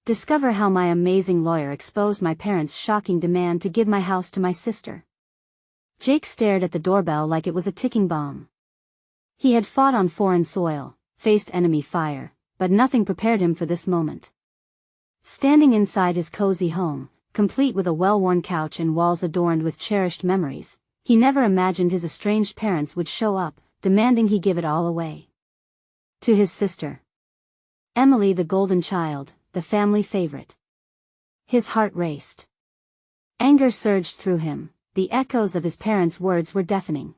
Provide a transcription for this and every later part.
Discover how my amazing lawyer exposed my parents' shocking demand to give my house to my sister. Jake stared at the doorbell like it was a ticking bomb. He had fought on foreign soil, faced enemy fire, but nothing prepared him for this moment. Standing inside his cozy home, complete with a well-worn couch and walls adorned with cherished memories, he never imagined his estranged parents would show up, demanding he give it all away. To his sister, Emily, the golden child, the family favorite. His heart raced. Anger surged through him, the echoes of his parents' words were deafening.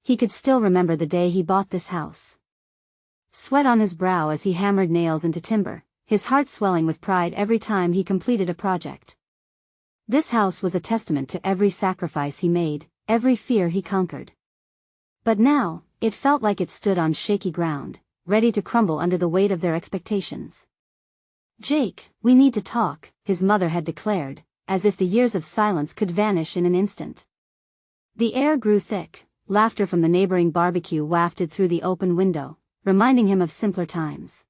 He could still remember the day he bought this house. Sweat on his brow as he hammered nails into timber, his heart swelling with pride every time he completed a project. This house was a testament to every sacrifice he made, every fear he conquered. But now, it felt like it stood on shaky ground, ready to crumble under the weight of their expectations. "Jake, we need to talk," his mother had declared, as if the years of silence could vanish in an instant. The air grew thick, laughter from the neighboring barbecue wafted through the open window, reminding him of simpler times.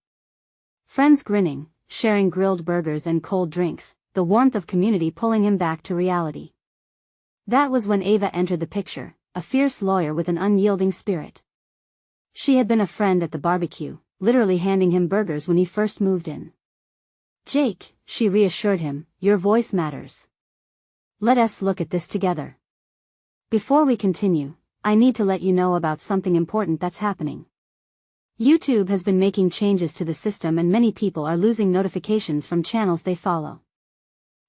Friends grinning, sharing grilled burgers and cold drinks, the warmth of community pulling him back to reality. That was when Ava entered the picture, a fierce lawyer with an unyielding spirit. She had been a friend at the barbecue, literally handing him burgers when he first moved in. "Jake," she reassured him, "your voice matters. Let us look at this together. Before we continue, I need to let you know about something important that's happening. YouTube has been making changes to the system and many people are losing notifications from channels they follow.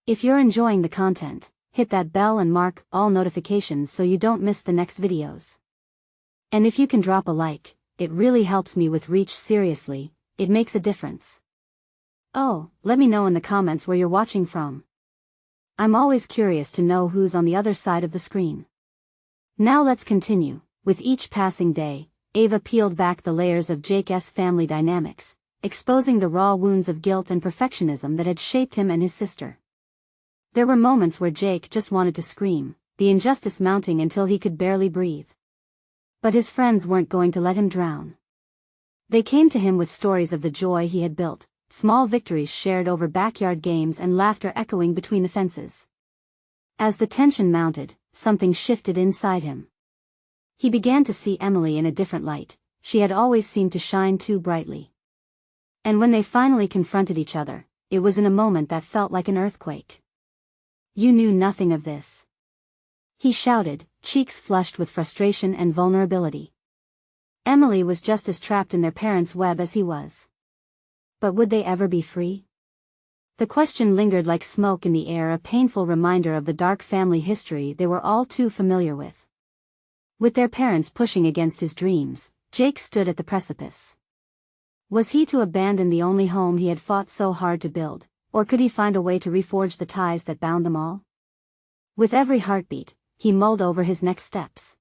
If you're enjoying the content, hit that bell and mark all notifications so you don't miss the next videos. And if you can drop a like, it really helps me with reach. Seriously, it makes a difference. Oh, let me know in the comments where you're watching from. I'm always curious to know who's on the other side of the screen. Now let's continue. With each passing day, Ava peeled back the layers of Jake's family dynamics, exposing the raw wounds of guilt and perfectionism that had shaped him and his sister. There were moments where Jake just wanted to scream, the injustice mounting until he could barely breathe. But his friends weren't going to let him drown. They came to him with stories of the joy he had built, small victories shared over backyard games and laughter echoing between the fences. As the tension mounted, something shifted inside him. He began to see Emily in a different light. She had always seemed to shine too brightly. And when they finally confronted each other, it was in a moment that felt like an earthquake. "You knew nothing of this," he shouted, cheeks flushed with frustration and vulnerability. Emily was just as trapped in their parents' web as he was. But would they ever be free? The question lingered like smoke in the air, a painful reminder of the dark family history they were all too familiar with. With their parents pushing against his dreams, Jake stood at the precipice. Was he to abandon the only home he had fought so hard to build, or could he find a way to reforge the ties that bound them all? With every heartbeat, he mulled over his next steps.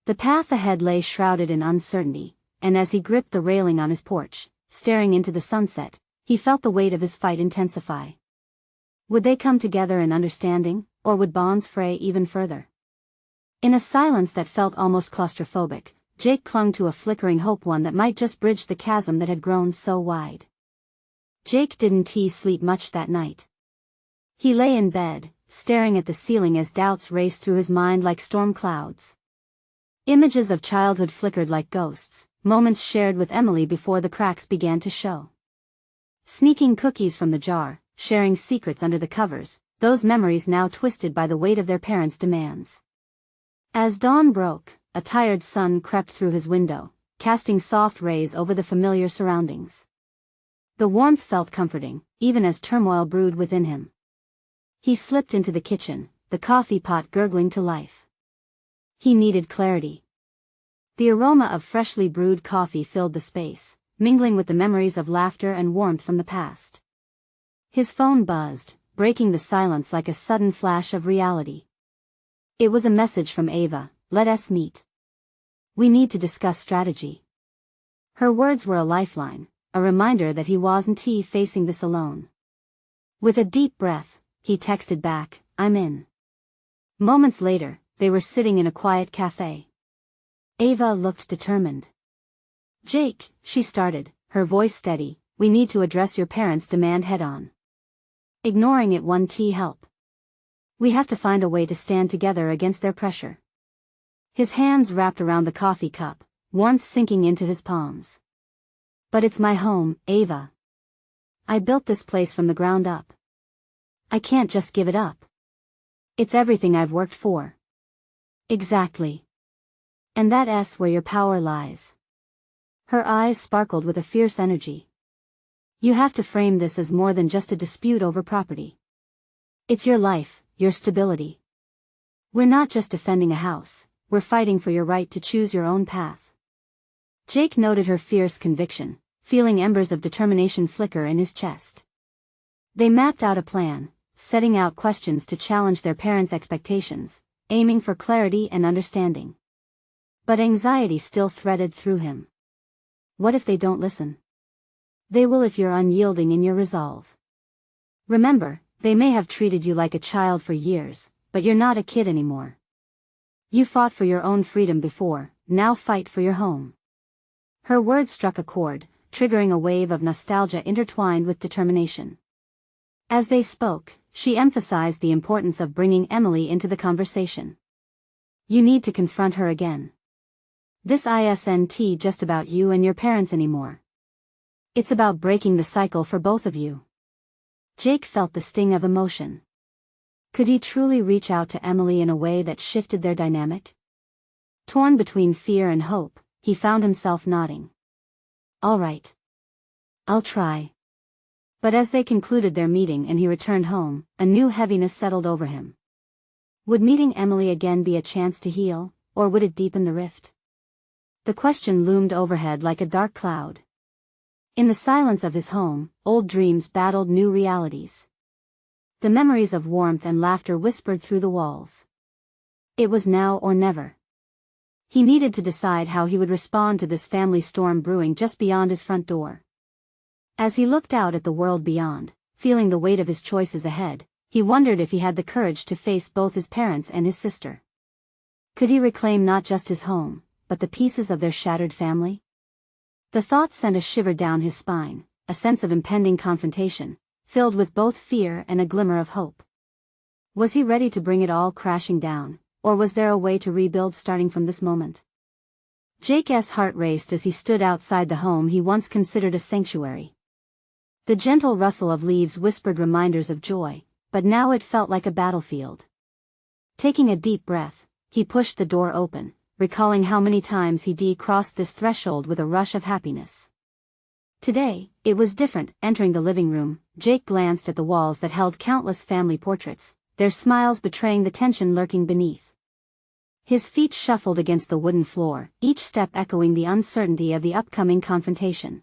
The path ahead lay shrouded in uncertainty, and as he gripped the railing on his porch, staring into the sunset, he felt the weight of his fight intensify. Would they come together in understanding, or would bonds fray even further? In a silence that felt almost claustrophobic, Jake clung to a flickering hope, one that might just bridge the chasm that had grown so wide. Jake didn't sleep much that night. He lay in bed, staring at the ceiling as doubts raced through his mind like storm clouds. Images of childhood flickered like ghosts, moments shared with Emily before the cracks began to show. Sneaking cookies from the jar, sharing secrets under the covers, those memories now twisted by the weight of their parents' demands. As dawn broke, a tired sun crept through his window, casting soft rays over the familiar surroundings. The warmth felt comforting, even as turmoil brewed within him. He slipped into the kitchen, the coffee pot gurgling to life. He needed clarity. The aroma of freshly brewed coffee filled the space, mingling with the memories of laughter and warmth from the past. His phone buzzed, breaking the silence like a sudden flash of reality. It was a message from Ava. "Let us meet. We need to discuss strategy." Her words were a lifeline, a reminder that he wasn't facing this alone. With a deep breath, he texted back, "I'm in." Moments later, they were sitting in a quiet cafe. Ava looked determined. "Jake," she started, her voice steady, we need to address your parents' demand head-on. Ignoring it won't help. We have to find a way to stand together against their pressure. His hands wrapped around the coffee cup, warmth sinking into his palms. But it's my home, Ava. I built this place from the ground up. I can't just give it up. It's everything I've worked for. Exactly. And that's where your power lies. Her eyes sparkled with a fierce energy. You have to frame this as more than just a dispute over property. It's your life, your stability. We're not just defending a house, we're fighting for your right to choose your own path. Jake noted her fierce conviction, feeling embers of determination flicker in his chest. They mapped out a plan, setting out questions to challenge their parents' expectations, aiming for clarity and understanding. But anxiety still threaded through him. What if they don't listen? They will if you're unyielding in your resolve. Remember, they may have treated you like a child for years, but you're not a kid anymore. You fought for your own freedom before, now fight for your home. Her words struck a chord, triggering a wave of nostalgia intertwined with determination. As they spoke, she emphasized the importance of bringing Emily into the conversation. You need to confront her again. This isn't just about you and your parents anymore. It's about breaking the cycle for both of you. Jake felt the sting of emotion. Could he truly reach out to Emily in a way that shifted their dynamic? Torn between fear and hope, he found himself nodding. All right. I'll try. But as they concluded their meeting and he returned home, a new heaviness settled over him. Would meeting Emily again be a chance to heal, or would it deepen the rift? The question loomed overhead like a dark cloud. In the silence of his home, old dreams battled new realities. The memories of warmth and laughter whispered through the walls. It was now or never. He needed to decide how he would respond to this family storm brewing just beyond his front door. As he looked out at the world beyond, feeling the weight of his choices ahead, he wondered if he had the courage to face both his parents and his sister. Could he reclaim not just his home, but the pieces of their shattered family? The thought sent a shiver down his spine, a sense of impending confrontation, filled with both fear and a glimmer of hope. Was he ready to bring it all crashing down, or was there a way to rebuild starting from this moment? Jake's heart raced as he stood outside the home he once considered a sanctuary. The gentle rustle of leaves whispered reminders of joy, but now it felt like a battlefield. Taking a deep breath, he pushed the door open, recalling how many times he'd crossed this threshold with a rush of happiness. Today, it was different. Entering the living room, Jake glanced at the walls that held countless family portraits, their smiles betraying the tension lurking beneath. His feet shuffled against the wooden floor, each step echoing the uncertainty of the upcoming confrontation.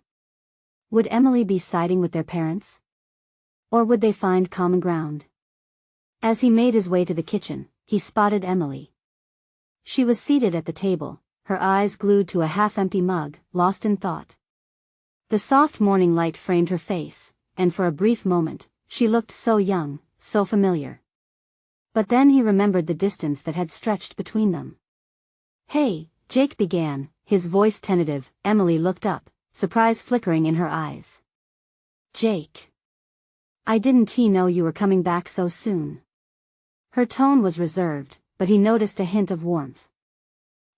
Would Emily be siding with their parents? Or would they find common ground? As he made his way to the kitchen, he spotted Emily. She was seated at the table, her eyes glued to a half-empty mug, lost in thought. The soft morning light framed her face, and for a brief moment, she looked so young, so familiar. But then he remembered the distance that had stretched between them. Hey, Jake began, his voice tentative. Emily looked up, surprise flickering in her eyes. Jake. I didn't know you were coming back so soon. Her tone was reserved, but he noticed a hint of warmth.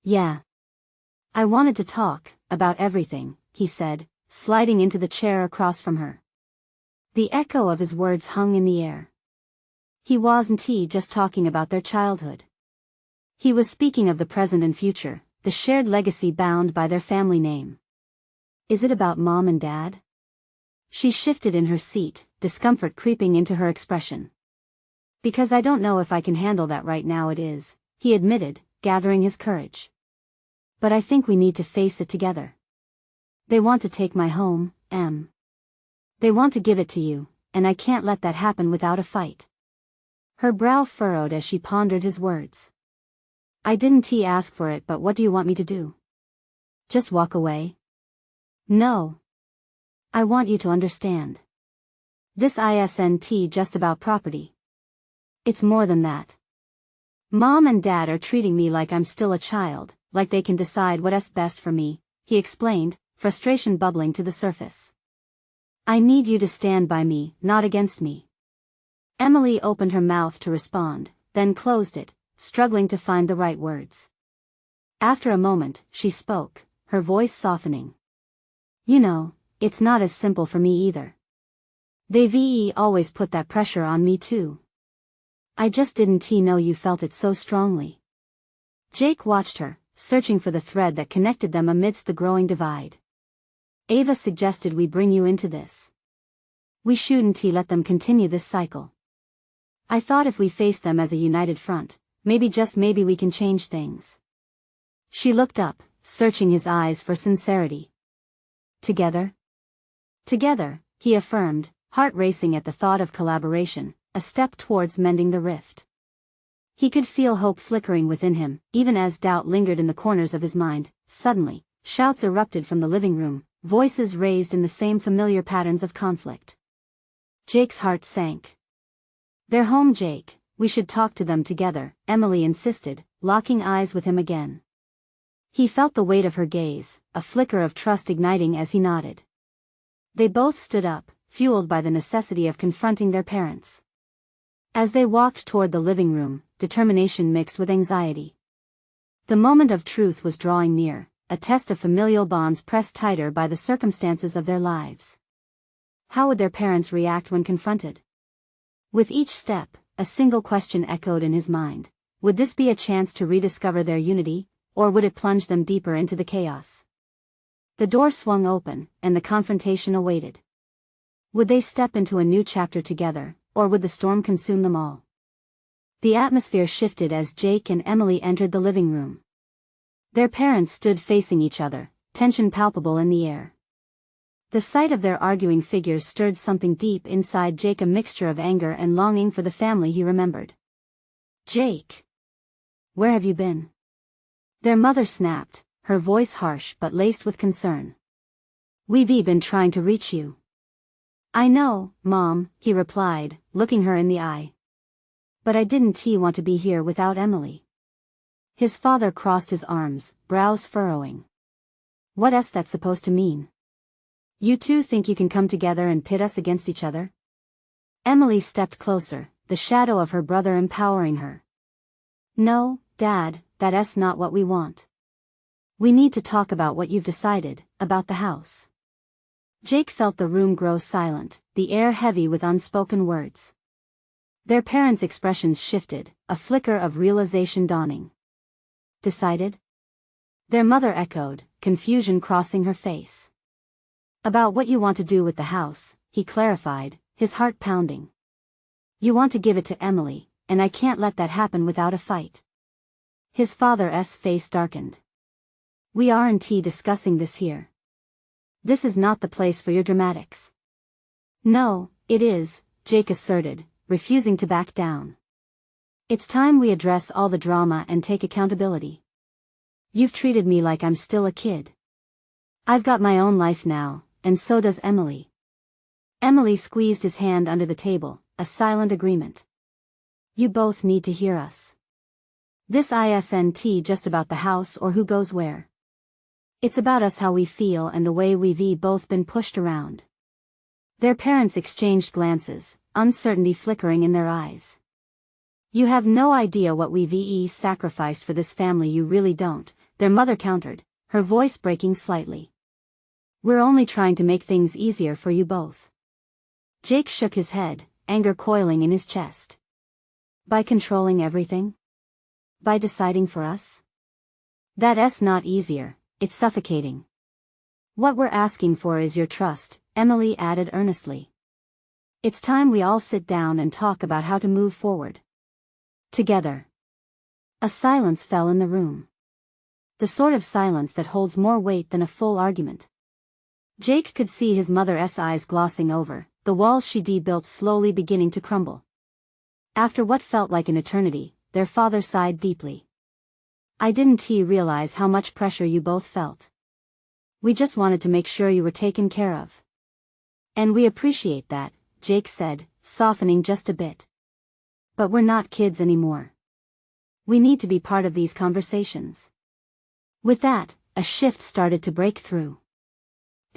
Yeah. I wanted to talk about everything, he said, sliding into the chair across from her. The echo of his words hung in the air. He wasn't just talking about their childhood. He was speaking of the present and future, the shared legacy bound by their family name. Is it about Mom and Dad? She shifted in her seat, discomfort creeping into her expression. Because I don't know if I can handle that right now. It is, he admitted, gathering his courage. But I think we need to face it together. They want to take my home, Em. They want to give it to you, and I can't let that happen without a fight. Her brow furrowed as she pondered his words. I didn't ask for it, but what do you want me to do? Just walk away? No. I want you to understand. This isn't just about property. It's more than that. Mom and Dad are treating me like I'm still a child, like they can decide what's best for me, he explained, frustration bubbling to the surface. I need you to stand by me, not against me. Emily opened her mouth to respond, then closed it, struggling to find the right words. After a moment, she spoke, her voice softening. You know, it's not as simple for me either. They've always put that pressure on me too. I just didn't know you felt it so strongly. Jake watched her, searching for the thread that connected them amidst the growing divide. Ava suggested we bring you into this. We shouldn't let them continue this cycle. I thought if we face them as a united front, maybe just maybe we can change things. She looked up, searching his eyes for sincerity. Together? Together, he affirmed, heart racing at the thought of collaboration, a step towards mending the rift. He could feel hope flickering within him, even as doubt lingered in the corners of his mind. Suddenly, shouts erupted from the living room, voices raised in the same familiar patterns of conflict. Jake's heart sank. They're home, Jake, we should talk to them together, Emily insisted, locking eyes with him again. He felt the weight of her gaze, a flicker of trust igniting as he nodded. They both stood up, fueled by the necessity of confronting their parents. As they walked toward the living room, determination mixed with anxiety. The moment of truth was drawing near, a test of familial bonds pressed tighter by the circumstances of their lives. How would their parents react when confronted? With each step, a single question echoed in his mind. Would this be a chance to rediscover their unity, or would it plunge them deeper into the chaos? The door swung open, and the confrontation awaited. Would they step into a new chapter together, or would the storm consume them all? The atmosphere shifted as Jake and Emily entered the living room. Their parents stood facing each other, tension palpable in the air. The sight of their arguing figures stirred something deep inside Jake, a mixture of anger and longing for the family he remembered. Jake! Where have you been? Their mother snapped, her voice harsh but laced with concern. We've been trying to reach you. I know, Mom, he replied, looking her in the eye. But I didn't want to be here without Emily. His father crossed his arms, brows furrowing. What's that supposed to mean? You two think you can come together and pit us against each other? Emily stepped closer, the shadow of her brother empowering her. No, Dad, that's not what we want. We need to talk about what you've decided, about the house. Jake felt the room grow silent, the air heavy with unspoken words. Their parents' expressions shifted, a flicker of realization dawning. Decided? Their mother echoed, confusion crossing her face. About what you want to do with the house, he clarified, his heart pounding. You want to give it to Emily, and I can't let that happen without a fight. His father's face darkened. We aren't discussing this here. This is not the place for your dramatics. No, it is, Jake asserted, refusing to back down. It's time we address all the drama and take accountability. You've treated me like I'm still a kid. I've got my own life now, and so does Emily. Emily squeezed his hand under the table, a silent agreement. You both need to hear us. This isn't just about the house or who goes where. It's about us, how we feel and the way we've both been pushed around. Their parents exchanged glances, uncertainty flickering in their eyes. You have no idea what we've sacrificed for this family, you really don't, their mother countered, her voice breaking slightly. We're only trying to make things easier for you both. Jake shook his head, anger coiling in his chest. By controlling everything? By deciding for us? That's not easier, it's suffocating. What we're asking for is your trust, Emily added earnestly. It's time we all sit down and talk about how to move forward. Together. A silence fell in the room. The sort of silence that holds more weight than a full argument. Jake could see his mother's eyes glossing over, the walls she'd built slowly beginning to crumble. After what felt like an eternity, their father sighed deeply. I didn't realize how much pressure you both felt. We just wanted to make sure you were taken care of. And we appreciate that, Jake said, softening just a bit. But we're not kids anymore. We need to be part of these conversations. With that, a shift started to break through.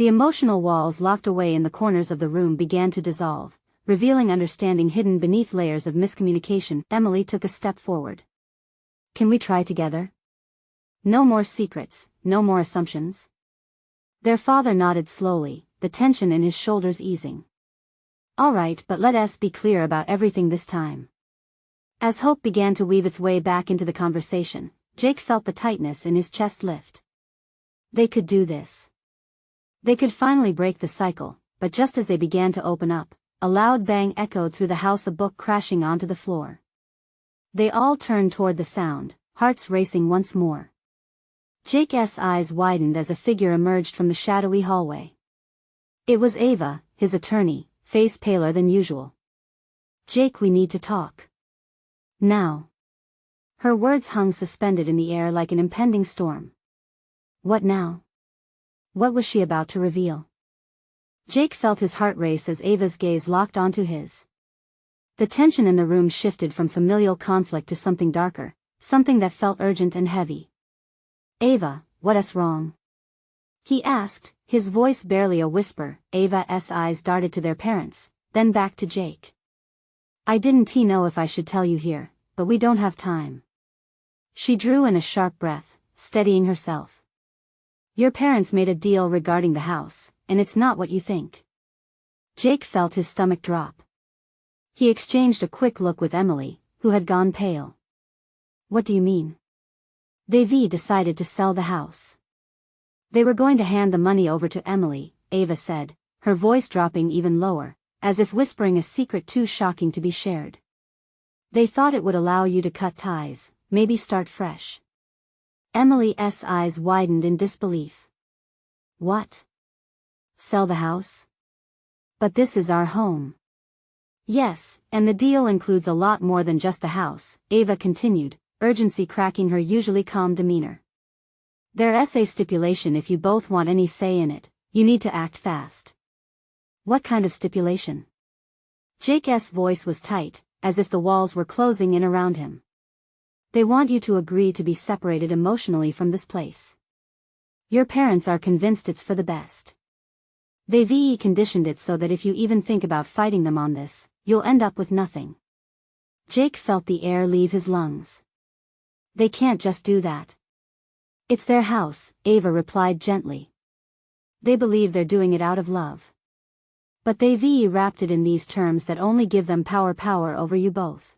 The emotional walls locked away in the corners of the room began to dissolve, revealing understanding hidden beneath layers of miscommunication. Emily took a step forward. Can we try together? No more secrets, no more assumptions. Their father nodded slowly, the tension in his shoulders easing. All right, but let us be clear about everything this time. As hope began to weave its way back into the conversation, Jake felt the tightness in his chest lift. They could do this. They could finally break the cycle, but just as they began to open up, a loud bang echoed through the house, a book crashing onto the floor. They all turned toward the sound, hearts racing once more. Jake's eyes widened as a figure emerged from the shadowy hallway. It was Ava, his attorney, face paler than usual. Jake, we need to talk. Now. Her words hung suspended in the air like an impending storm. What now? What was she about to reveal? Jake felt his heart race as Ava's gaze locked onto his. The tension in the room shifted from familial conflict to something darker, something that felt urgent and heavy. Ava, what's wrong? He asked, his voice barely a whisper. Ava's eyes darted to their parents, then back to Jake. I didn't know if I should tell you here, but we don't have time. She drew in a sharp breath, steadying herself. Your parents made a deal regarding the house, and it's not what you think. Jake felt his stomach drop. He exchanged a quick look with Emily, who had gone pale. What do you mean? They've decided to sell the house. They were going to hand the money over to Emily, Ava said, her voice dropping even lower, as if whispering a secret too shocking to be shared. They thought it would allow you to cut ties, maybe start fresh. Emily's eyes widened in disbelief. What? Sell the house? But this is our home. Yes, and the deal includes a lot more than just the house, Ava continued, urgency cracking her usually calm demeanor. There's a stipulation: if you both want any say in it, you need to act fast. What kind of stipulation? Jake's voice was tight, as if the walls were closing in around him. They want you to agree to be separated emotionally from this place. Your parents are convinced it's for the best. They've conditioned it so that if you even think about fighting them on this, you'll end up with nothing. Jake felt the air leave his lungs. They can't just do that. It's their house, Ava replied gently. They believe they're doing it out of love. But they've wrapped it in these terms that only give them power over you both.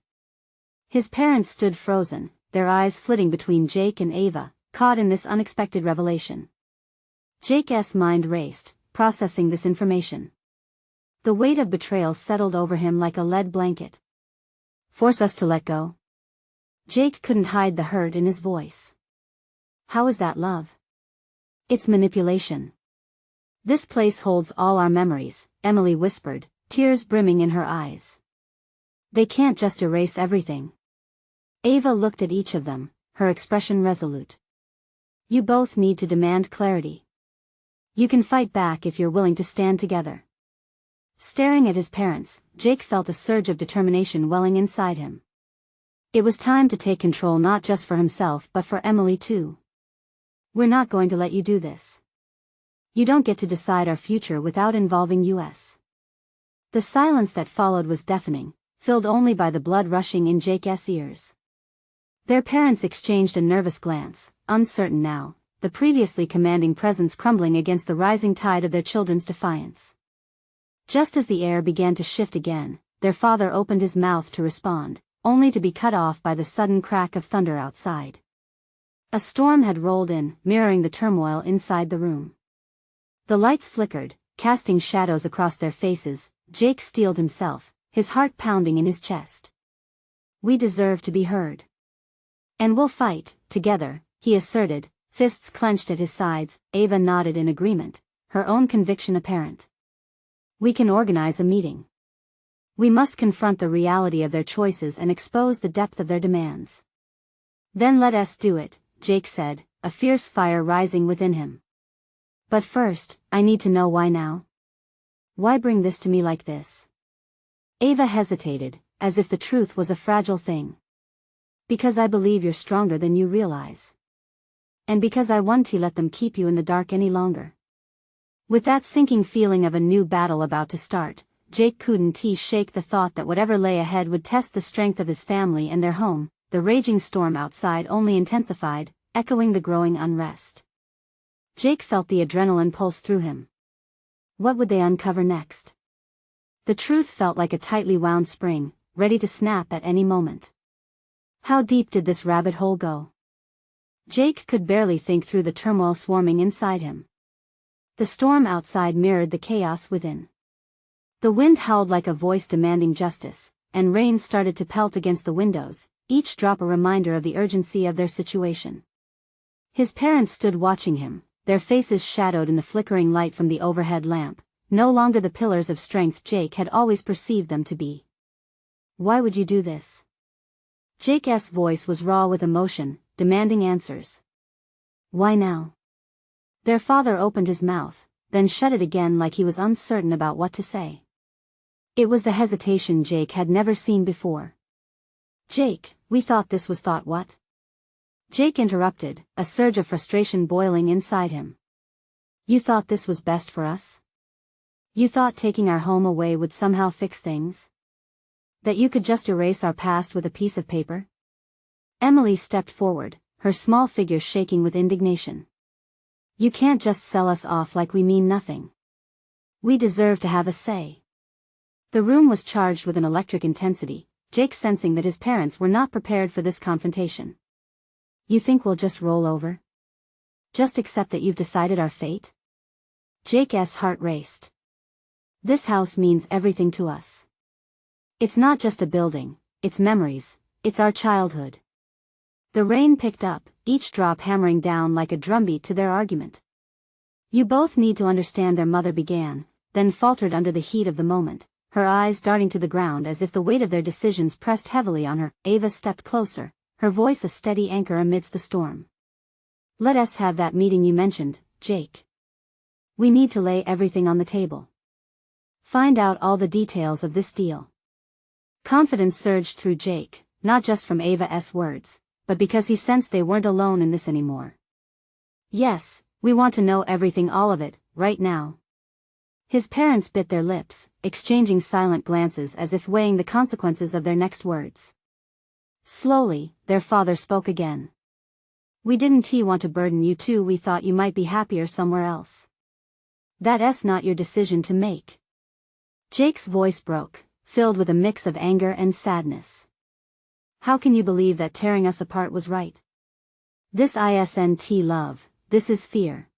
His parents stood frozen, their eyes flitting between Jake and Ava, caught in this unexpected revelation. Jake's mind raced, processing this information. The weight of betrayal settled over him like a lead blanket. Force us to let go? Jake couldn't hide the hurt in his voice. How is that love? It's manipulation. This place holds all our memories, Emily whispered, tears brimming in her eyes. They can't just erase everything. Ava looked at each of them, her expression resolute. You both need to demand clarity. You can fight back if you're willing to stand together. Staring at his parents, Jake felt a surge of determination welling inside him. It was time to take control, not just for himself but for Emily too. We're not going to let you do this. You don't get to decide our future without involving us. The silence that followed was deafening, filled only by the blood rushing in Jake's ears. Their parents exchanged a nervous glance, uncertain now, the previously commanding presence crumbling against the rising tide of their children's defiance. Just as the air began to shift again, their father opened his mouth to respond, only to be cut off by the sudden crack of thunder outside. A storm had rolled in, mirroring the turmoil inside the room. The lights flickered, casting shadows across their faces. Jake steeled himself, his heart pounding in his chest. We deserve to be heard. And we'll fight, together, he asserted, fists clenched at his sides. Ava nodded in agreement, her own conviction apparent. We can organize a meeting. We must confront the reality of their choices and expose the depth of their demands. Then let us do it, Jake said, a fierce fire rising within him. But first, I need to know why now. Why bring this to me like this? Ava hesitated, as if the truth was a fragile thing. Because I believe you're stronger than you realize. And because I want to let them keep you in the dark any longer. With that sinking feeling of a new battle about to start, Jake couldn't shake the thought that whatever lay ahead would test the strength of his family and their home. The raging storm outside only intensified, echoing the growing unrest. Jake felt the adrenaline pulse through him. What would they uncover next? The truth felt like a tightly wound spring, ready to snap at any moment. How deep did this rabbit hole go? Jake could barely think through the turmoil swarming inside him. The storm outside mirrored the chaos within. The wind howled like a voice demanding justice, and rain started to pelt against the windows, each drop a reminder of the urgency of their situation. His parents stood watching him, their faces shadowed in the flickering light from the overhead lamp, no longer the pillars of strength Jake had always perceived them to be. Why would you do this? Jake's voice was raw with emotion, demanding answers. Why now? Their father opened his mouth, then shut it again like he was uncertain about what to say. It was the hesitation Jake had never seen before. Jake, we thought this was thought what? Jake interrupted, a surge of frustration boiling inside him. You thought this was best for us? You thought taking our home away would somehow fix things? That you could just erase our past with a piece of paper? Emily stepped forward, her small figure shaking with indignation. You can't just sell us off like we mean nothing. We deserve to have a say. The room was charged with an electric intensity, Jake sensing that his parents were not prepared for this confrontation. You think we'll just roll over? Just accept that you've decided our fate? Jake's heart raced. This house means everything to us. It's not just a building, it's memories, it's our childhood. The rain picked up, each drop hammering down like a drumbeat to their argument. You both need to understand, their mother began, then faltered under the heat of the moment, her eyes darting to the ground as if the weight of their decisions pressed heavily on her. Ava stepped closer, her voice a steady anchor amidst the storm. Let us have that meeting you mentioned, Jake. We need to lay everything on the table. Find out all the details of this deal. Confidence surged through Jake, not just from Ava's words, but because he sensed they weren't alone in this anymore. Yes, we want to know everything, all of it, right now. His parents bit their lips, exchanging silent glances as if weighing the consequences of their next words. Slowly, their father spoke again. We didn't want to burden you too, we thought you might be happier somewhere else. That's not your decision to make. Jake's voice broke, filled with a mix of anger and sadness. How can you believe that tearing us apart was right? This isn't love, this is fear.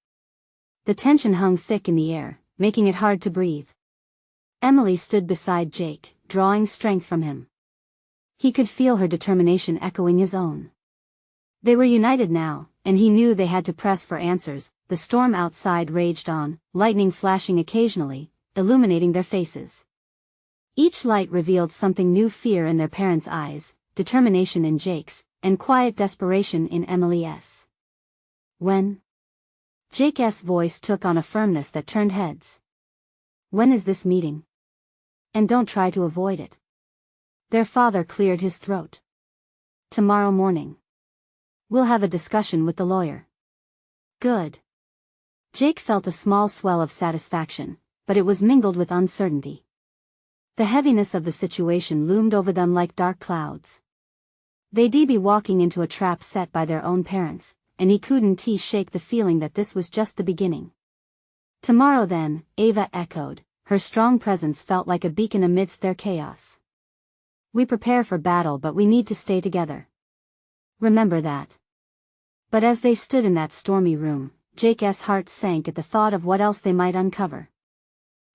The tension hung thick in the air, making it hard to breathe. Emily stood beside Jake, drawing strength from him. He could feel her determination echoing his own. They were united now, and he knew they had to press for answers. The storm outside raged on, lightning flashing occasionally, illuminating their faces. Each light revealed something new: fear in their parents' eyes, determination in Jake's, and quiet desperation in Emily's. When? Jake's voice took on a firmness that turned heads. When is this meeting? And don't try to avoid it. Their father cleared his throat. Tomorrow morning. We'll have a discussion with the lawyer. Good. Jake felt a small swell of satisfaction, but it was mingled with uncertainty. The heaviness of the situation loomed over them like dark clouds. They'd be walking into a trap set by their own parents, and he couldn't shake the feeling that this was just the beginning. Tomorrow then, Ava echoed, her strong presence felt like a beacon amidst their chaos. We prepare for battle, but we need to stay together. Remember that. But as they stood in that stormy room, Jake's heart sank at the thought of what else they might uncover.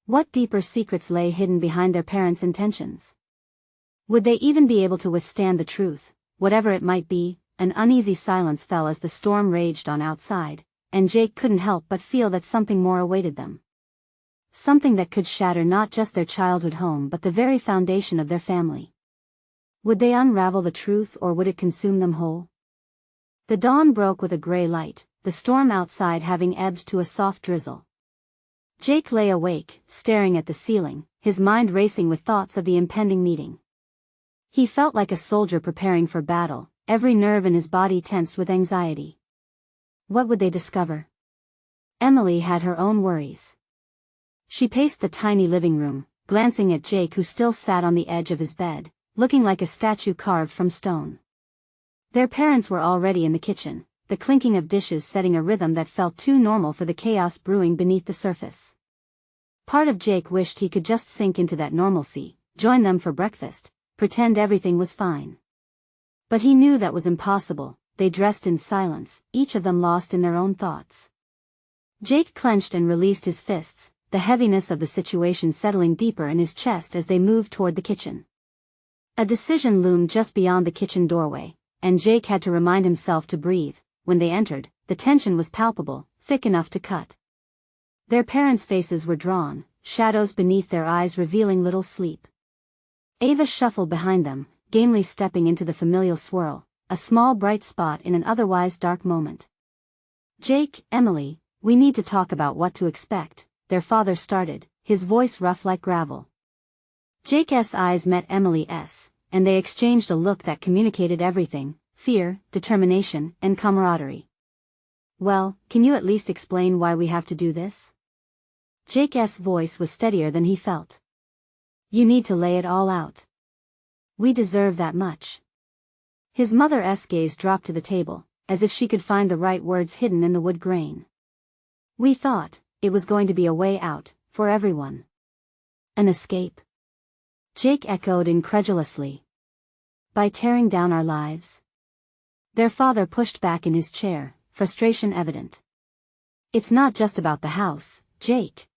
What deeper secrets lay hidden behind their parents' intentions? Would they even be able to withstand the truth, whatever it might be? An uneasy silence fell as the storm raged on outside, and Jake couldn't help but feel that something more awaited them. Something that could shatter not just their childhood home but the very foundation of their family. Would they unravel the truth, or would it consume them whole? The dawn broke with a gray light, the storm outside having ebbed to a soft drizzle. Jake lay awake, staring at the ceiling, his mind racing with thoughts of the impending meeting. He felt like a soldier preparing for battle, every nerve in his body tensed with anxiety. What would they discover? Emily had her own worries. She paced the tiny living room, glancing at Jake who still sat on the edge of his bed, looking like a statue carved from stone. Their parents were already in the kitchen, the clinking of dishes setting a rhythm that felt too normal for the chaos brewing beneath the surface. Part of Jake wished he could just sink into that normalcy, join them for breakfast, pretend everything was fine. But he knew that was impossible. They dressed in silence, each of them lost in their own thoughts. Jake clenched and released his fists, the heaviness of the situation settling deeper in his chest as they moved toward the kitchen. A decision loomed just beyond the kitchen doorway, and Jake had to remind himself to breathe. When they entered, the tension was palpable, thick enough to cut. Their parents' faces were drawn, shadows beneath their eyes revealing little sleep. Ava shuffled behind them, gamely stepping into the familial swirl, a small bright spot in an otherwise dark moment. "Jake, Emily, we need to talk about what to expect," their father started, his voice rough like gravel. Jake's eyes met Emily's, and they exchanged a look that communicated everything: fear, determination, and camaraderie. "Well, can you at least explain why we have to do this?" Jake's voice was steadier than he felt. "You need to lay it all out. We deserve that much." His mother's gaze dropped to the table, as if she could find the right words hidden in the wood grain. "We thought it was going to be a way out, for everyone. An escape." Jake echoed incredulously. "By tearing down our lives?" Their father pushed back in his chair, frustration evident. "It's not just about the house, Jake.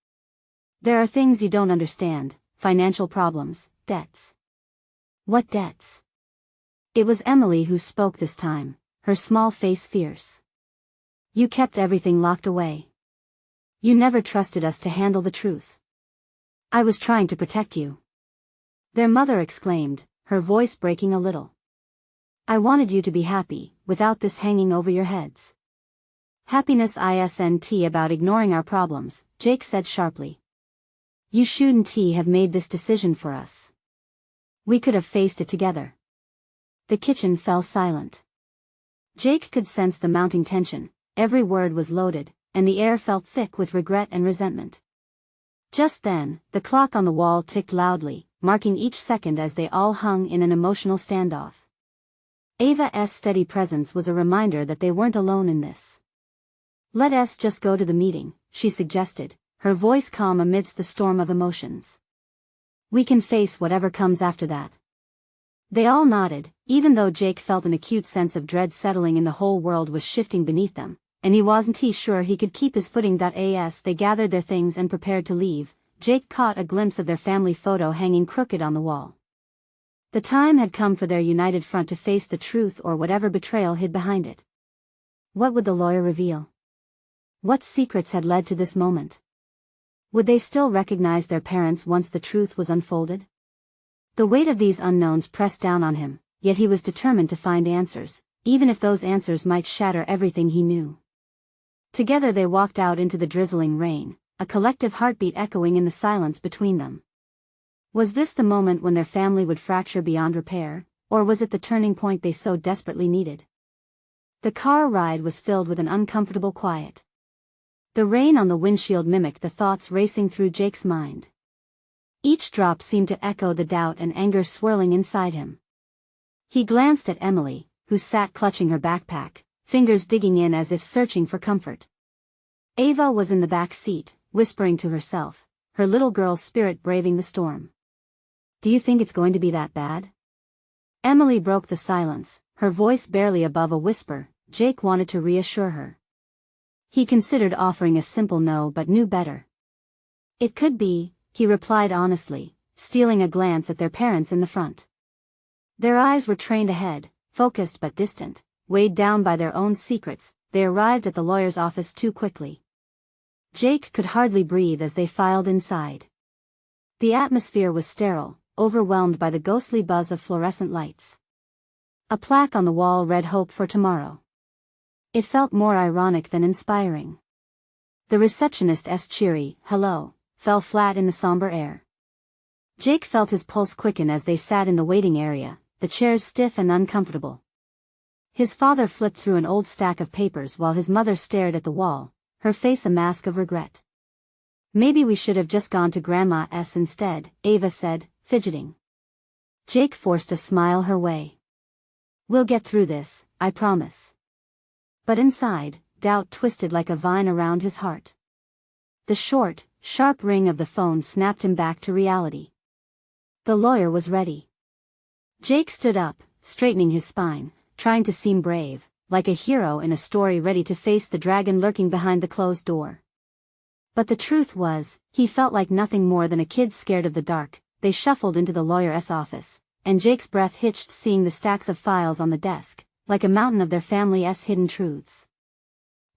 There are things you don't understand, financial problems, debts." "What debts?" It was Emily who spoke this time, her small face fierce. "You kept everything locked away. You never trusted us to handle the truth." "I was trying to protect you," their mother exclaimed, her voice breaking a little. "I wanted you to be happy, without this hanging over your heads." "Happiness isn't about ignoring our problems," Jake said sharply. "You shouldn't have made this decision for us. We could have faced it together." The kitchen fell silent. Jake could sense the mounting tension, every word was loaded, and the air felt thick with regret and resentment. Just then, the clock on the wall ticked loudly, marking each second as they all hung in an emotional standoff. Ava's steady presence was a reminder that they weren't alone in this. "Let us just go to the meeting," she suggested, her voice calm amidst the storm of emotions. "We can face whatever comes after that." They all nodded, even though Jake felt an acute sense of dread settling in. The whole world was shifting beneath them, and he wasn't sure he could keep his footing. As they gathered their things and prepared to leave, Jake caught a glimpse of their family photo hanging crooked on the wall. The time had come for their united front to face the truth or whatever betrayal hid behind it. What would the lawyer reveal? What secrets had led to this moment? Would they still recognize their parents once the truth was unfolded? The weight of these unknowns pressed down on him, yet he was determined to find answers, even if those answers might shatter everything he knew. Together they walked out into the drizzling rain, a collective heartbeat echoing in the silence between them. Was this the moment when their family would fracture beyond repair, or was it the turning point they so desperately needed? The car ride was filled with an uncomfortable quiet. The rain on the windshield mimicked the thoughts racing through Jake's mind. Each drop seemed to echo the doubt and anger swirling inside him. He glanced at Emily, who sat clutching her backpack, fingers digging in as if searching for comfort. Ava was in the back seat, whispering to herself, her little girl's spirit braving the storm. "Do you think it's going to be that bad?" Emily broke the silence, her voice barely above a whisper. Jake wanted to reassure her. He considered offering a simple no but knew better. "It could be," he replied honestly, stealing a glance at their parents in the front. Their eyes were trained ahead, focused but distant, weighed down by their own secrets. They arrived at the lawyer's office too quickly. Jake could hardly breathe as they filed inside. The atmosphere was sterile, overwhelmed by the ghostly buzz of fluorescent lights. A plaque on the wall read "Hope for Tomorrow." It felt more ironic than inspiring. The receptionist's cheery "hello" fell flat in the somber air. Jake felt his pulse quicken as they sat in the waiting area, the chairs stiff and uncomfortable. His father flipped through an old stack of papers while his mother stared at the wall, her face a mask of regret. Maybe we should have just gone to Grandma S instead, Ava said, fidgeting. Jake forced a smile her way. We'll get through this, I promise. But inside, doubt twisted like a vine around his heart. The short, sharp ring of the phone snapped him back to reality. The lawyer was ready. Jake stood up, straightening his spine, trying to seem brave, like a hero in a story ready to face the dragon lurking behind the closed door. But the truth was, he felt like nothing more than a kid scared of the dark. They shuffled into the lawyer's office, and Jake's breath hitched seeing the stacks of files on the desk, like a mountain of their family's hidden truths.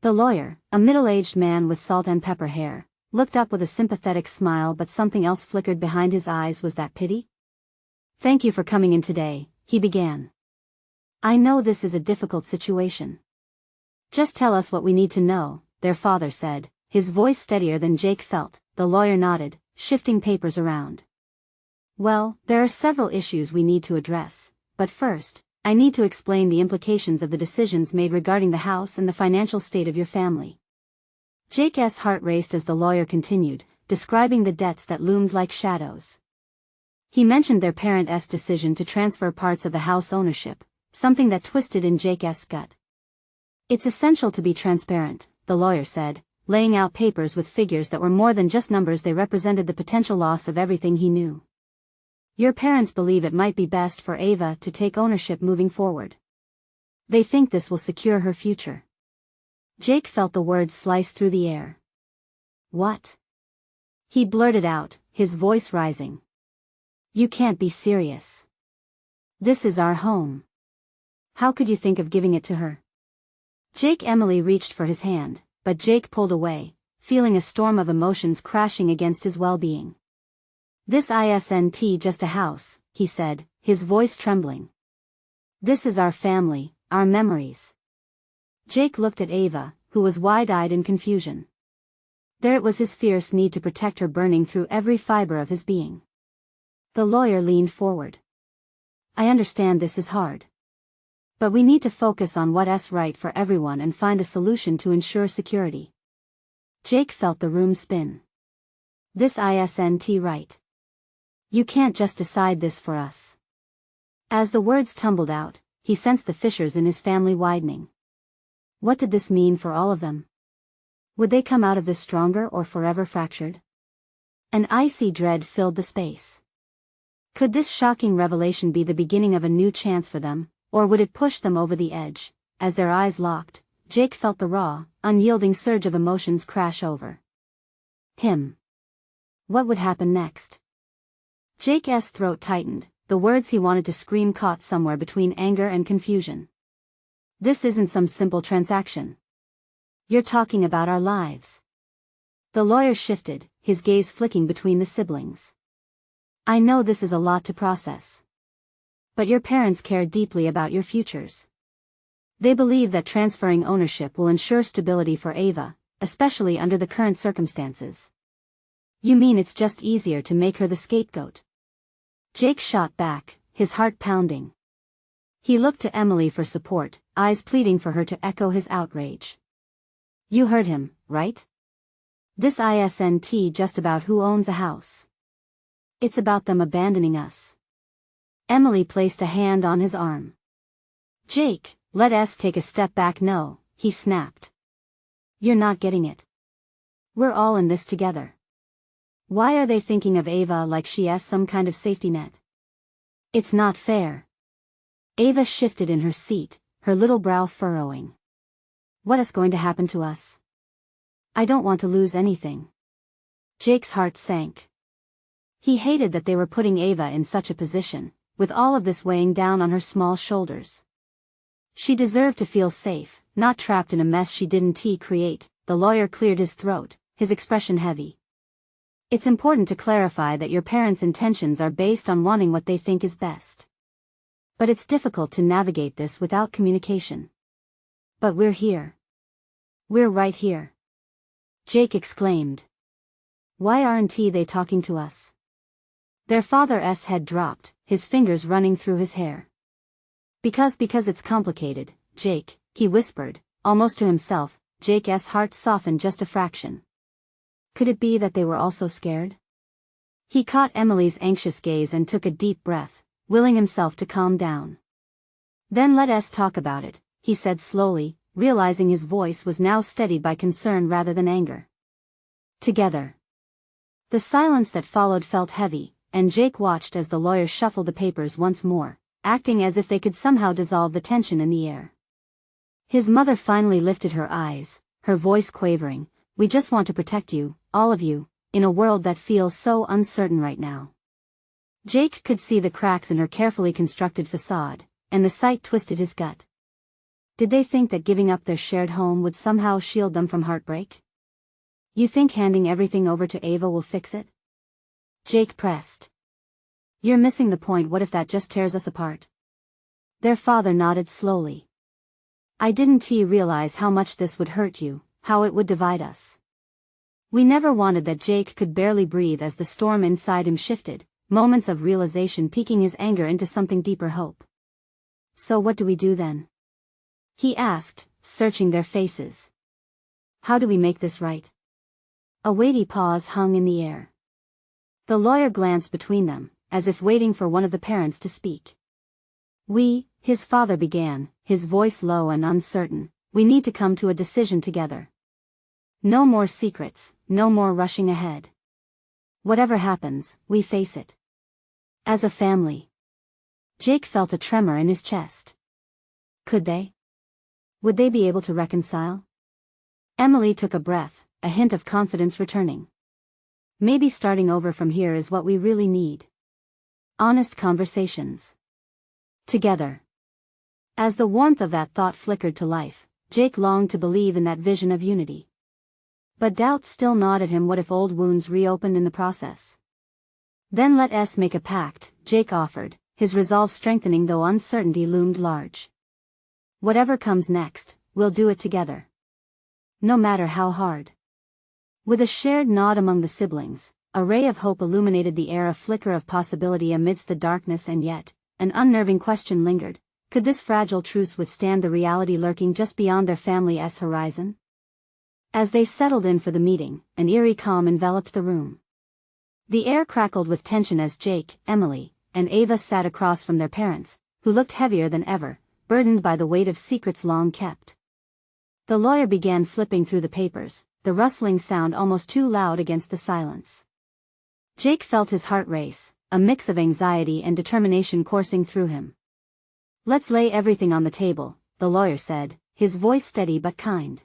The lawyer, a middle-aged man with salt and pepper hair, looked up with a sympathetic smile, but something else flickered behind his eyes. Was that pity? Thank you for coming in today, he began. I know this is a difficult situation. Just tell us what we need to know, their father said, his voice steadier than Jake felt. The lawyer nodded, shifting papers around. Well, there are several issues we need to address, but first, I need to explain the implications of the decisions made regarding the house and the financial state of your family. Jake's heart raced as the lawyer continued, describing the debts that loomed like shadows. He mentioned their parents' decision to transfer parts of the house ownership, something that twisted in Jake's gut. It's essential to be transparent, the lawyer said, laying out papers with figures that were more than just numbers. They represented the potential loss of everything he knew. Your parents believe it might be best for Ava to take ownership moving forward. They think this will secure her future. Jake felt the words slice through the air. What? He blurted out, his voice rising. You can't be serious. This is our home. How could you think of giving it to her? Emily reached for his hand, but Jake pulled away, feeling a storm of emotions crashing against his well-being. This isn't just a house, he said, his voice trembling. This is our family, our memories. Jake looked at Ava, who was wide-eyed in confusion. There it was, his fierce need to protect her burning through every fiber of his being. The lawyer leaned forward. I understand this is hard. But we need to focus on what's right for everyone and find a solution to ensure security. Jake felt the room spin. This isn't right. You can't just decide this for us. As the words tumbled out, he sensed the fissures in his family widening. What did this mean for all of them? Would they come out of this stronger or forever fractured? An icy dread filled the space. Could this shocking revelation be the beginning of a new chance for them? Or would it push them over the edge? As their eyes locked, Jake felt the raw, unyielding surge of emotions crash over him. What would happen next? Jake's throat tightened, the words he wanted to scream caught somewhere between anger and confusion. This isn't some simple transaction. You're talking about our lives. The lawyer shifted, his gaze flicking between the siblings. I know this is a lot to process. But your parents care deeply about your futures. They believe that transferring ownership will ensure stability for Ava, especially under the current circumstances. You mean it's just easier to make her the scapegoat? Jake shot back, his heart pounding. He looked to Emily for support, eyes pleading for her to echo his outrage. You heard him, right? This isn't just about who owns a house. It's about them abandoning us. Emily placed a hand on his arm. Jake, let's take a step back. No, he snapped. You're not getting it. We're all in this together. Why are they thinking of Ava like she's some kind of safety net? It's not fair. Ava shifted in her seat, her little brow furrowing. What is going to happen to us? I don't want to lose anything. Jake's heart sank. He hated that they were putting Ava in such a position, with all of this weighing down on her small shoulders. She deserved to feel safe, not trapped in a mess she didn't create. The lawyer cleared his throat, his expression heavy. It's important to clarify that your parents' intentions are based on wanting what they think is best. But it's difficult to navigate this without communication. But we're here. We're right here. Jake exclaimed. Why aren't they talking to us? Their father's head dropped, his fingers running through his hair. Because it's complicated, Jake, he whispered, almost to himself. Jake's heart softened just a fraction. Could it be that they were also scared? He caught Emily's anxious gaze and took a deep breath, willing himself to calm down. Then let us talk about it, he said slowly, realizing his voice was now steadied by concern rather than anger. Together. The silence that followed felt heavy, and Jake watched as the lawyer shuffled the papers once more, acting as if they could somehow dissolve the tension in the air. His mother finally lifted her eyes, her voice quavering, "We just want to protect you, all of you, in a world that feels so uncertain right now." Jake could see the cracks in her carefully constructed facade, and the sight twisted his gut. Did they think that giving up their shared home would somehow shield them from heartbreak? "You think handing everything over to Ava will fix it?" Jake pressed. "You're missing the point. What if that just tears us apart?" Their father nodded slowly. "I didn't realize how much this would hurt you, how it would divide us." We never wanted that. Jake could barely breathe as the storm inside him shifted, moments of realization piquing his anger into something deeper hope. "So what do we do then?" he asked, searching their faces. "How do we make this right?" A weighty pause hung in the air. The lawyer glanced between them, as if waiting for one of the parents to speak. His father began, his voice low and uncertain, "we need to come to a decision together. No more secrets, no more rushing ahead. Whatever happens, we face it. As a family." Jake felt a tremor in his chest. Could they? Would they be able to reconcile? Emily took a breath, a hint of confidence returning. "Maybe starting over from here is what we really need. Honest conversations. Together." As the warmth of that thought flickered to life, Jake longed to believe in that vision of unity. But doubt still gnawed at him. What if old wounds reopened in the process? "Then let us make a pact," Jake offered, his resolve strengthening though uncertainty loomed large. "Whatever comes next, we'll do it together. No matter how hard." With a shared nod among the siblings, a ray of hope illuminated the air, a flicker of possibility amidst the darkness, and yet, an unnerving question lingered. Could this fragile truce withstand the reality lurking just beyond their family's horizon? As they settled in for the meeting, an eerie calm enveloped the room. The air crackled with tension as Jake, Emily, and Ava sat across from their parents, who looked heavier than ever, burdened by the weight of secrets long kept. The lawyer began flipping through the papers, the rustling sound almost too loud against the silence. Jake felt his heart race, a mix of anxiety and determination coursing through him. "Let's lay everything on the table," the lawyer said, his voice steady but kind.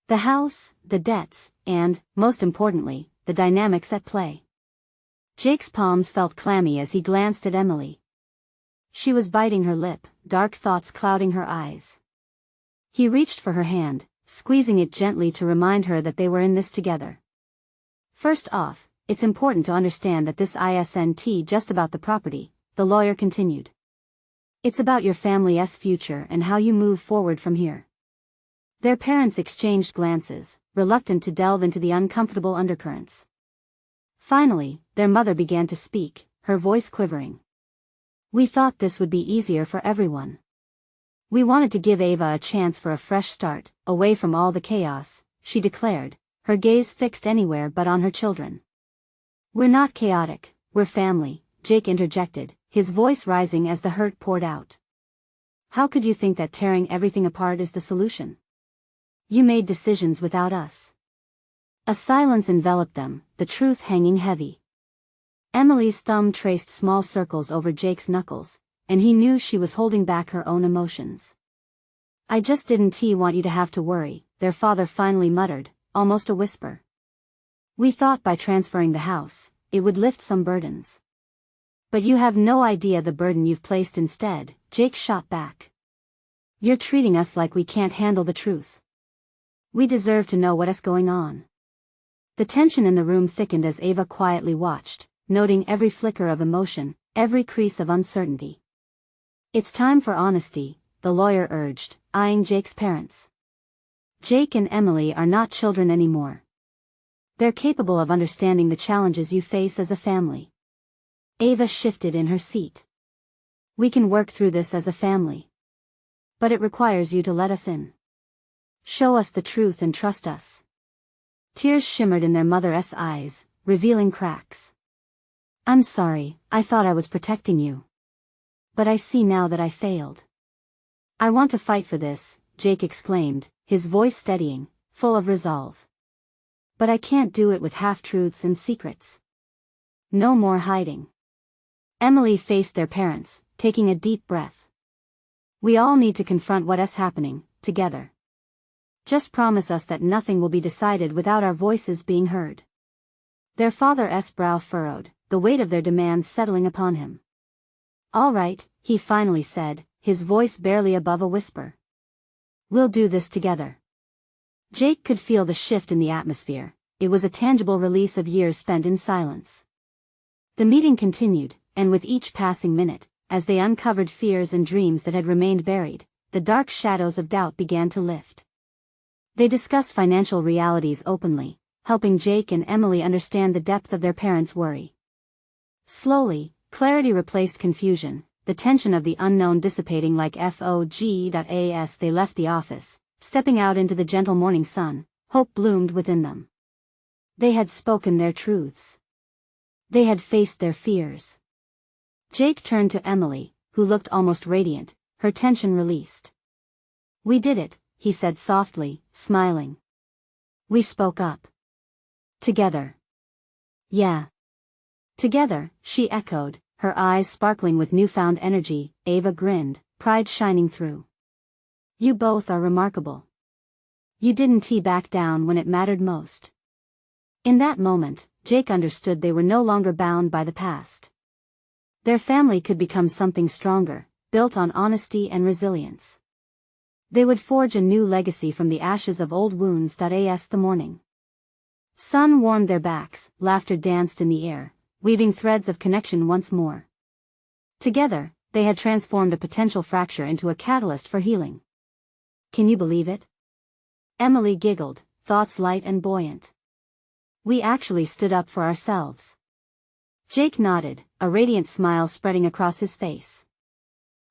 "The house, the debts, and, most importantly, the dynamics at play." Jake's palms felt clammy as he glanced at Emily. She was biting her lip, dark thoughts clouding her eyes. He reached for her hand, squeezing it gently to remind her that they were in this together. "First off, it's important to understand that this isn't just about the property," the lawyer continued. "It's about your family's future and how you move forward from here." Their parents exchanged glances, reluctant to delve into the uncomfortable undercurrents. Finally, their mother began to speak, her voice quivering. "We thought this would be easier for everyone. We wanted to give Ava a chance for a fresh start, away from all the chaos," she declared, her gaze fixed anywhere but on her children. "We're not chaotic, we're family," Jake interjected, his voice rising as the hurt poured out. "How could you think that tearing everything apart is the solution? You made decisions without us." A silence enveloped them, the truth hanging heavy. Emily's thumb traced small circles over Jake's knuckles, and he knew she was holding back her own emotions. "I just didn't want you to have to worry," their father finally muttered, almost a whisper. "We thought by transferring the house, it would lift some burdens. But you have no idea the burden you've placed instead," Jake shot back. "You're treating us like we can't handle the truth. We deserve to know what's going on." The tension in the room thickened as Ava quietly watched, noting every flicker of emotion, every crease of uncertainty. "It's time for honesty," the lawyer urged, eyeing Jake's parents. "Jake and Emily are not children anymore. They're capable of understanding the challenges you face as a family." Ava shifted in her seat. "We can work through this as a family. But it requires you to let us in. Show us the truth and trust us." Tears shimmered in their mother's eyes, revealing cracks. I'm sorry, I thought I was protecting you. But I see now that I failed. I want to fight for this, Jake exclaimed, his voice steadying, full of resolve. But I can't do it with half-truths and secrets. No more hiding. Emily faced their parents, taking a deep breath. We all need to confront what's happening, together. Just promise us that nothing will be decided without our voices being heard. Their father's brow furrowed, the weight of their demands settling upon him. All right, he finally said, his voice barely above a whisper. We'll do this together. Jake could feel the shift in the atmosphere. It was a tangible release of years spent in silence. The meeting continued, and with each passing minute, as they uncovered fears and dreams that had remained buried, the dark shadows of doubt began to lift. They discussed financial realities openly, helping Jake and Emily understand the depth of their parents' worry. Slowly, clarity replaced confusion, the tension of the unknown dissipating like fog.as they left the office. Stepping out into the gentle morning sun, hope bloomed within them. They had spoken their truths. They had faced their fears. Jake turned to Emily, who looked almost radiant, her tension released. We did it, he said softly, smiling. We spoke up. Together. Yeah. Together, she echoed, her eyes sparkling with newfound energy. Ava grinned, pride shining through. You both are remarkable. You didn't back down when it mattered most. In that moment, Jake understood they were no longer bound by the past. Their family could become something stronger, built on honesty and resilience. They would forge a new legacy from the ashes of old wounds. As the morning sun warmed their backs, laughter danced in the air, weaving threads of connection once more. Together, they had transformed a potential fracture into a catalyst for healing. Can you believe it? Emily giggled, thoughts light and buoyant. We actually stood up for ourselves. Jake nodded, a radiant smile spreading across his face.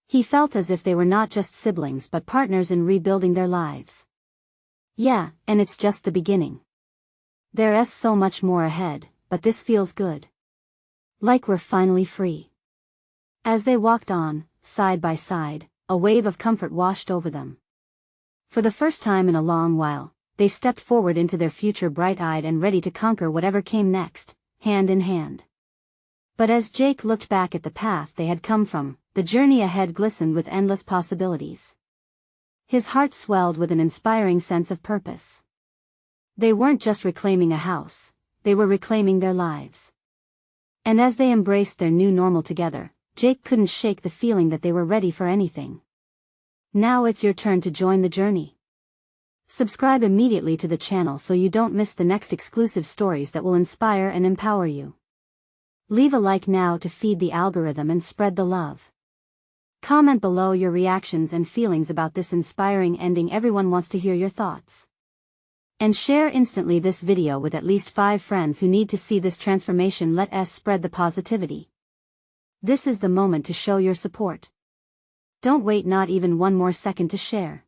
He felt as if they were not just siblings but partners in rebuilding their lives. Yeah, and it's just the beginning. There's so much more ahead, but this feels good. Like we're finally free. As they walked on, side by side, a wave of comfort washed over them. For the first time in a long while, they stepped forward into their future bright-eyed and ready to conquer whatever came next, hand in hand. But as Jake looked back at the path they had come from, the journey ahead glistened with endless possibilities. His heart swelled with an inspiring sense of purpose. They weren't just reclaiming a house, they were reclaiming their lives. And as they embraced their new normal together, Jake couldn't shake the feeling that they were ready for anything. Now it's your turn to join the journey. Subscribe immediately to the channel so you don't miss the next exclusive stories that will inspire and empower you. Leave a like now to feed the algorithm and spread the love. Comment below your reactions and feelings about this inspiring ending. Everyone wants to hear your thoughts. And share instantly this video with at least 5 friends who need to see this transformation. Let us spread the positivity. This is the moment to show your support. Don't wait not even one more second to share.